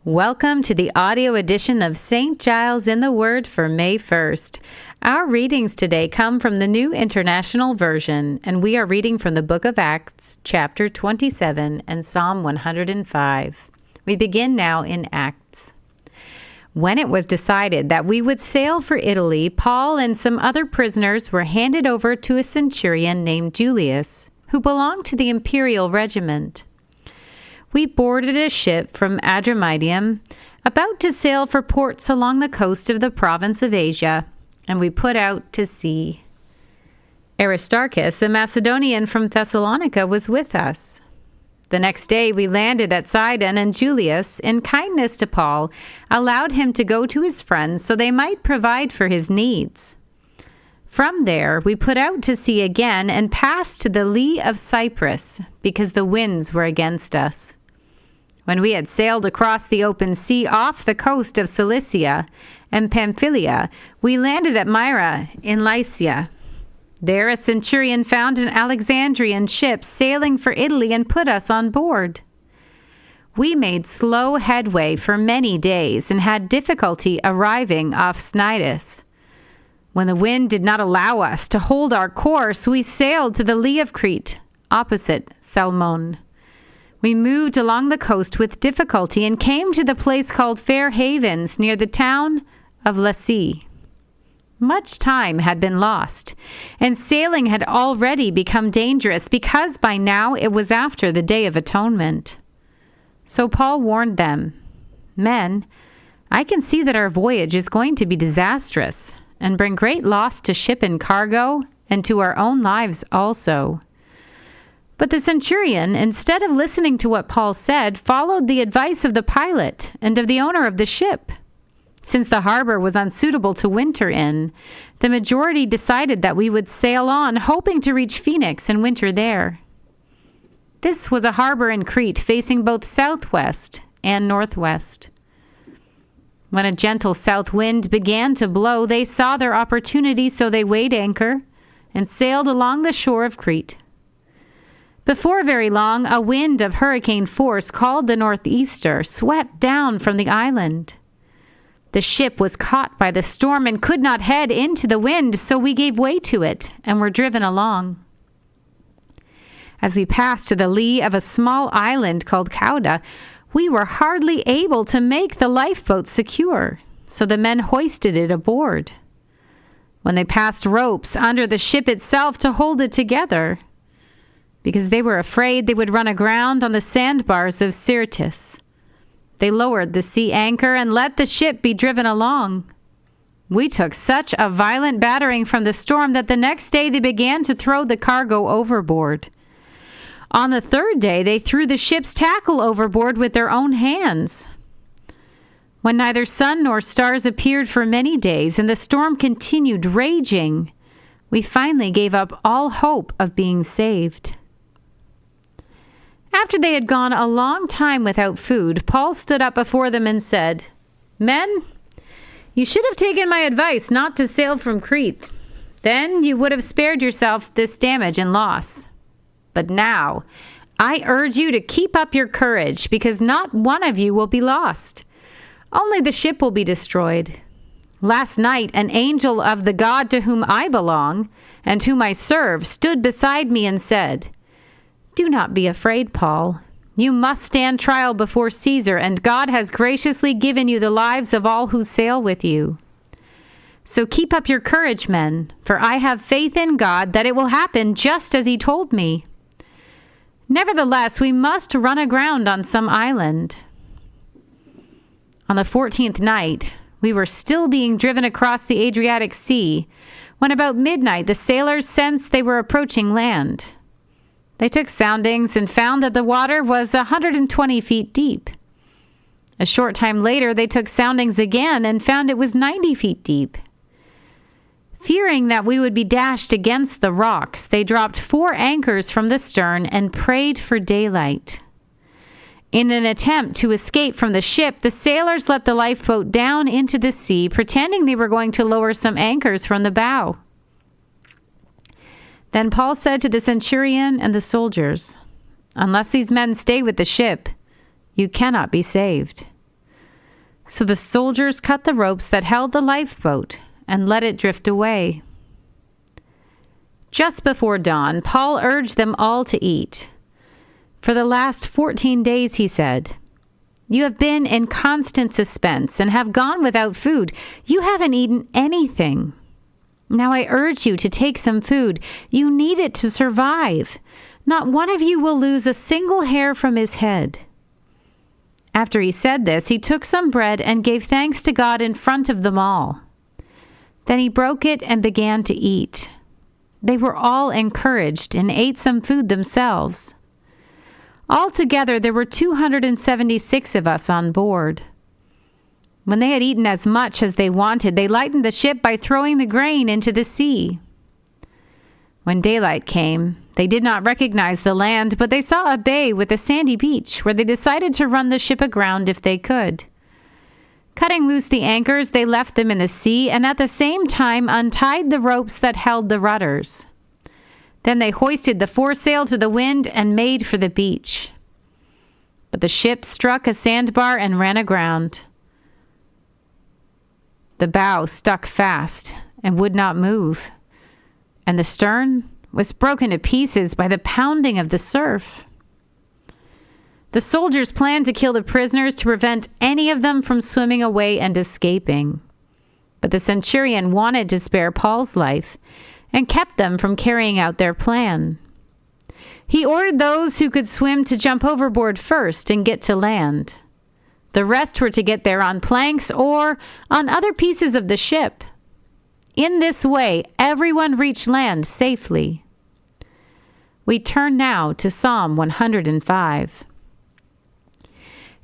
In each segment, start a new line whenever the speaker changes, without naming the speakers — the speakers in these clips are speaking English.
Welcome to the audio edition of St. Giles in the Word for May 1st. Our readings today come from the New International Version, and we are reading from the book of Acts, chapter 27 and Psalm 105. We begin now in Acts. When it was decided that we would sail for Italy, Paul and some other prisoners were handed over to a centurion named Giles, who belonged to the imperial regiment. We boarded a ship from Adramyttium, about to sail for ports along the coast of the province of Asia, and we put out to sea. Aristarchus, a Macedonian from Thessalonica, was with us. The next day we landed at Sidon, and Julius, in kindness to Paul, allowed him to go to his friends so they might provide for his needs. From there we put out to sea again and passed to the lee of Cyprus, because the winds were against us. When we had sailed across the open sea off the coast of Cilicia and Pamphylia, we landed at Myra in Lycia. There a centurion found an Alexandrian ship sailing for Italy and put us on board. We made slow headway for many days and had difficulty arriving off Cnidus. When the wind did not allow us to hold our course, we sailed to the lee of Crete, opposite Salmon. We moved along the coast with difficulty and came to the place called Fair Havens near the town of Lasea. Much time had been lost, and sailing had already become dangerous because by now it was after the Day of Atonement. So Paul warned them, "Men, I can see that our voyage is going to be disastrous and bring great loss to ship and cargo and to our own lives also." But the centurion, instead of listening to what Paul said, followed the advice of the pilot and of the owner of the ship. Since the harbor was unsuitable to winter in, the majority decided that we would sail on, hoping to reach Phoenix and winter there. This was a harbor in Crete facing both southwest and northwest. When a gentle south wind began to blow, they saw their opportunity, so they weighed anchor and sailed along the shore of Crete. Before very long, a wind of hurricane force called the northeaster swept down from the island. The ship was caught by the storm and could not head into the wind, so we gave way to it and were driven along. As we passed to the lee of a small island called Cauda, we were hardly able to make the lifeboat secure, so the men hoisted it aboard. When they passed ropes under the ship itself to hold it together, because they were afraid they would run aground on the sandbars of Syrtis, they lowered the sea anchor and let the ship be driven along. We took such a violent battering from the storm that the next day they began to throw the cargo overboard. On the third day, they threw the ship's tackle overboard with their own hands. When neither sun nor stars appeared for many days and the storm continued raging, we finally gave up all hope of being saved. After they had gone a long time without food, Paul stood up before them and said, "Men, you should have taken my advice not to sail from Crete. Then you would have spared yourself this damage and loss. But now, I urge you to keep up your courage, because not one of you will be lost. Only the ship will be destroyed. Last night, an angel of the God to whom I belong and whom I serve stood beside me and said, 'Do not be afraid, Paul. You must stand trial before Caesar, and God has graciously given you the lives of all who sail with you. So keep up your courage, men, for I have faith in God that it will happen just as he told me. Nevertheless, we must run aground on some island.' On the 14th night, we were still being driven across the Adriatic Sea, when about midnight the sailors sensed they were approaching land. They took soundings and found that the water was 120 feet deep. A short time later, they took soundings again and found it was 90 feet deep. Fearing that we would be dashed against the rocks, they dropped 4 anchors from the stern and prayed for daylight. In an attempt to escape from the ship, the sailors let the lifeboat down into the sea, pretending they were going to lower some anchors from the bow. Then Paul said to the centurion and the soldiers, "Unless these men stay with the ship, you cannot be saved." So the soldiers cut the ropes that held the lifeboat and let it drift away. Just before dawn, Paul urged them all to eat. For the last 14 days, he said, "You have been in constant suspense and have gone without food. You haven't eaten anything. Now I urge you to take some food. You need it to survive. Not one of you will lose a single hair from his head." After he said this, he took some bread and gave thanks to God in front of them all. Then he broke it and began to eat. They were all encouraged and ate some food themselves. Altogether, there were 276 of us on board. When they had eaten as much as they wanted, they lightened the ship by throwing the grain into the sea. When daylight came, they did not recognize the land, but they saw a bay with a sandy beach where they decided to run the ship aground if they could. Cutting loose the anchors, they left them in the sea and at the same time untied the ropes that held the rudders. Then they hoisted the foresail to the wind and made for the beach. But the ship struck a sandbar and ran aground. The bow stuck fast and would not move, and the stern was broken to pieces by the pounding of the surf. The soldiers planned to kill the prisoners to prevent any of them from swimming away and escaping. But the centurion wanted to spare Paul's life and kept them from carrying out their plan. He ordered those who could swim to jump overboard first and get to land. The rest were to get there on planks or on other pieces of the ship. In this way, everyone reached land safely. We turn now to Psalm 105.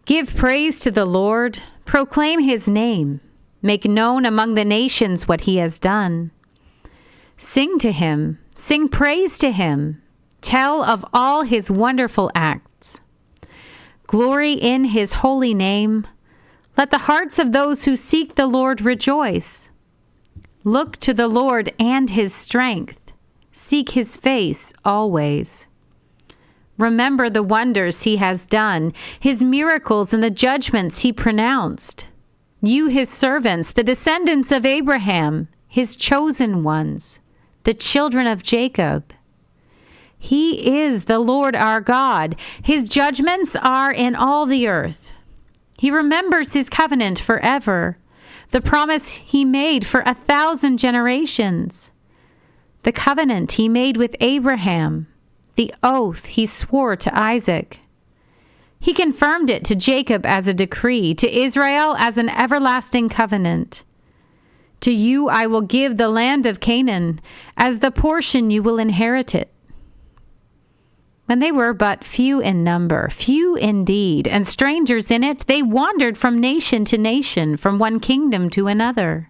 Give praise to the Lord, proclaim his name, make known among the nations what he has done. Sing to him, sing praise to him, tell of all his wonderful acts. Glory in his holy name. Let the hearts of those who seek the Lord rejoice. Look to the Lord and his strength. Seek his face always. Remember the wonders he has done, his miracles and the judgments he pronounced. You, his servants, the descendants of Abraham, his chosen ones, the children of Jacob. He is the Lord our God. His judgments are in all the earth. He remembers his covenant forever, the promise he made for 1,000 generations, the covenant he made with Abraham, the oath he swore to Isaac. He confirmed it to Jacob as a decree, to Israel as an everlasting covenant. To you I will give the land of Canaan, as the portion you will inherit it. When they were but few in number, few indeed, and strangers in it, they wandered from nation to nation, from one kingdom to another.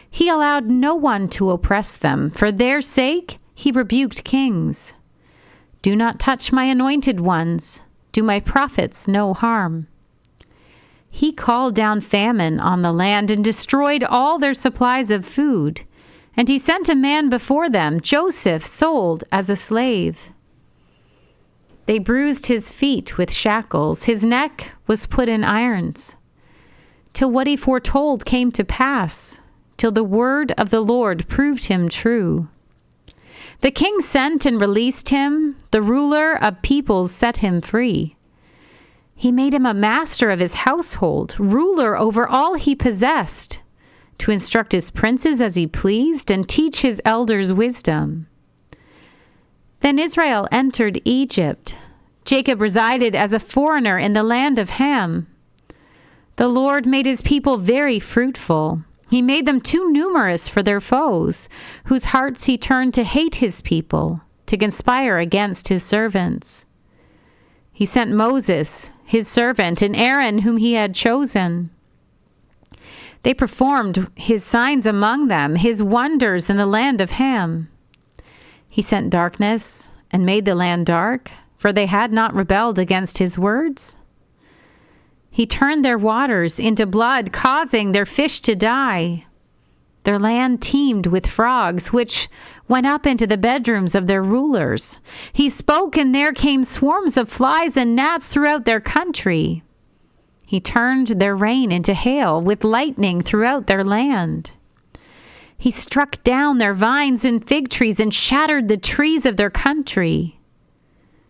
He allowed no one to oppress them. For their sake, he rebuked kings. Do not touch my anointed ones. Do my prophets no harm. He called down famine on the land and destroyed all their supplies of food. And he sent a man before them, Joseph, sold as a slave. They bruised his feet with shackles. His neck was put in irons, till what he foretold came to pass, till the word of the Lord proved him true. The king sent and released him. The ruler of peoples set him free. He made him a master of his household, ruler over all he possessed, to instruct his princes as he pleased and teach his elders wisdom. Then Israel entered Egypt. Jacob resided as a foreigner in the land of Ham. The Lord made his people very fruitful. He made them too numerous for their foes, whose hearts he turned to hate his people, to conspire against his servants. He sent Moses, his servant, and Aaron, whom he had chosen. They performed his signs among them, his wonders in the land of Ham. He sent darkness and made the land dark, for they had not rebelled against his words. He turned their waters into blood, causing their fish to die. Their land teemed with frogs, which went up into the bedrooms of their rulers. He spoke, and there came swarms of flies and gnats throughout their country. He turned their rain into hail with lightning throughout their land. He struck down their vines and fig trees and shattered the trees of their country.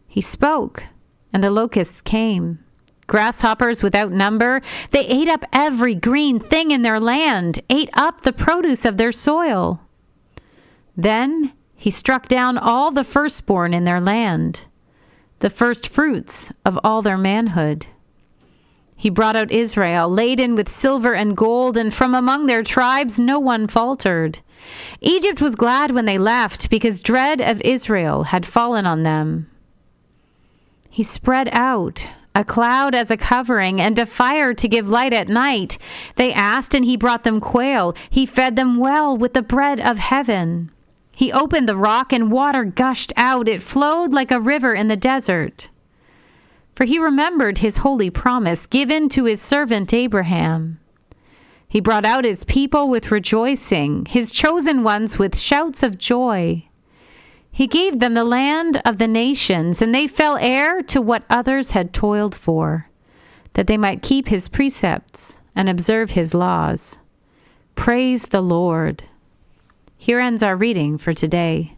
He spoke, and the locusts came. Grasshoppers without number, they ate up every green thing in their land, ate up the produce of their soil. Then he struck down all the firstborn in their land, the first fruits of all their manhood. He brought out Israel, laden with silver and gold, and from among their tribes no one faltered. Egypt was glad when they left, because dread of Israel had fallen on them. He spread out a cloud as a covering, and a fire to give light at night. They asked, and he brought them quail. He fed them well with the bread of heaven. He opened the rock, and water gushed out. It flowed like a river in the desert. For he remembered his holy promise given to his servant Abraham. He brought out his people with rejoicing, his chosen ones with shouts of joy. He gave them the land of the nations, and they fell heir to what others had toiled for, that they might keep his precepts and observe his laws. Praise the Lord. Here ends our reading for today.